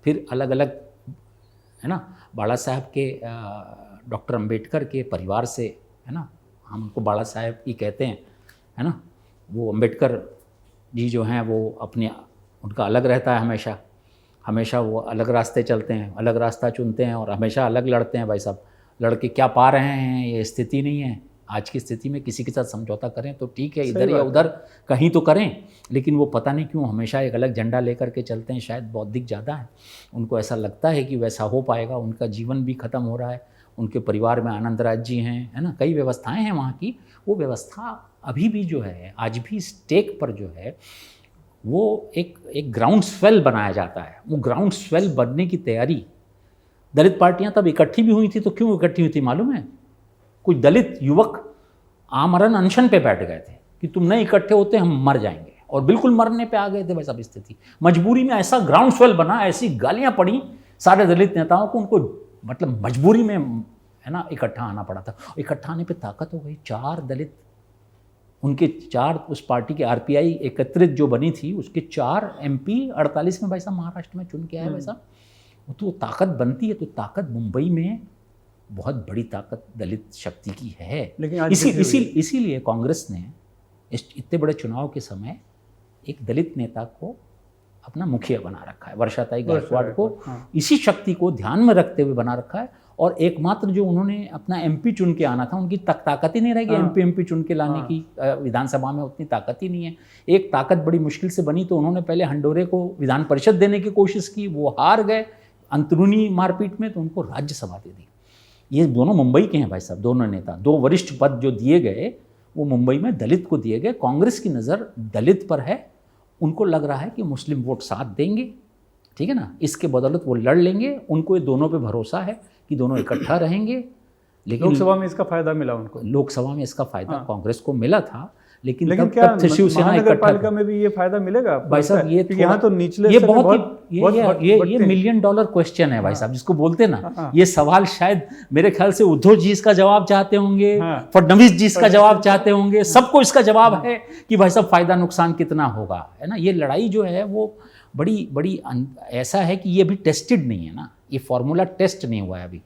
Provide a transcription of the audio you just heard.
फिर अलग अलग, है ना, बाला साहब के डॉक्टर अंबेडकर के परिवार से, है ना, हम उनको बाला साहब ही कहते हैं, है ना, वो अंबेडकर जी जो हैं वो अपने, उनका अलग रहता है हमेशा, हमेशा वो अलग रास्ते चलते हैं, अलग रास्ता चुनते हैं और हमेशा अलग लड़ते हैं। भाई साहब, लड़के क्या पा रहे हैं ये स्थिति नहीं है। आज की स्थिति में किसी के साथ समझौता करें तो ठीक है, इधर या उधर कहीं तो करें, लेकिन वो पता नहीं क्यों हमेशा एक अलग झंडा लेकर के चलते हैं। शायद बौद्धिक ज़्यादा है, उनको ऐसा लगता है कि वैसा हो पाएगा। उनका जीवन भी ख़त्म हो रहा है, उनके परिवार में आनंद राज जी हैं, है ना, कई व्यवस्थाएँ हैं वहाँ की। वो व्यवस्था अभी भी जो है, आज भी स्टेक पर जो है वो एक ग्राउंड स्वेल बनाया जाता है। वो ग्राउंड स्वेल बनने की तैयारी, दलित पार्टियां तब इकट्ठी भी हुई थी तो क्यों इकट्ठी हुई थी मालूम है? कुछ दलित युवक आमरण अनशन पे बैठ गए थे कि तुम नहीं इकट्ठे होते हम मर जाएंगे, और बिल्कुल मरने पे आ गए थे। वैसा स्थिति, मजबूरी में ऐसा ग्राउंड स्वेल बना, ऐसी गालियां पड़ी सारे दलित नेताओं को, उनको मतलब मजबूरी में, है ना, इकट्ठा आना पड़ा था। इकट्ठा आने पर ताकत हो गई। 4 दलित, उनके 4 उस पार्टी के आरपीआई एकत्रित जो बनी थी उसके 4 MP 48 में भाई साहब महाराष्ट्र में चुन के आए। भाई साहब तो ताकत बनती है, तो ताकत मुंबई में बहुत बड़ी ताकत दलित शक्ति की है। लेकिन इसीलिए कांग्रेस ने इतने बड़े चुनाव के समय एक दलित नेता को अपना मुखिया बना रखा है, वर्षाताई गायकवाड़ को। हाँ। इसी शक्ति को ध्यान में रखते हुए बना रखा है। और एकमात्र जो उन्होंने अपना MP चुन के आना था, उनकी ताकत ही नहीं रहेगी। हाँ। MP चुन के लाने की विधानसभा में उतनी ताकत ही नहीं है। एक ताकत बड़ी मुश्किल से बनी, तो उन्होंने पहले हंडोरे को विधान परिषद देने की कोशिश की, वो हार गए अंदरूनी मारपीट में, तो उनको राज्यसभा दे दी। ये दोनों मुंबई के हैं भाई साहब, दोनों नेता। 2 वरिष्ठ पद जो दिए गए वो मुंबई में दलित को दिए गए। कांग्रेस की नज़र दलित पर है, उनको लग रहा है कि मुस्लिम वोट साथ देंगे, ठीक है ना, इसके बदौलत वो लड़ लेंगे। उनको ये दोनों पे भरोसा है कि दोनों इकट्ठा रहेंगे। लेकिन लोकसभा में इसका फायदा मिला उनको, लोकसभा में इसका फायदा कांग्रेस को मिला था, लेकिन क्या महानगर पालिका में भी ये फायदा मिलेगा भाई साहब? ये यहाँ तो निचले, ये ये $1 मिलियन क्वेश्चन है भाई साहब, जिसको बोलते हैं ना। ये सवाल शायद मेरे ख्याल से उद्धव जी इसका जवाब चाहते होंगे, फडणवीस जी इसका जवाब चाहते होंगे, सबको इसका जवाब है कि भाई साहब फायदा नुकसान कितना होगा, है ना। ये लड़ाई जो है वो बड़ी ऐसा है कि ये अभी टेस्टेड नहीं है ना, ये फॉर्मूला टेस्ट नहीं हुआ है अभी।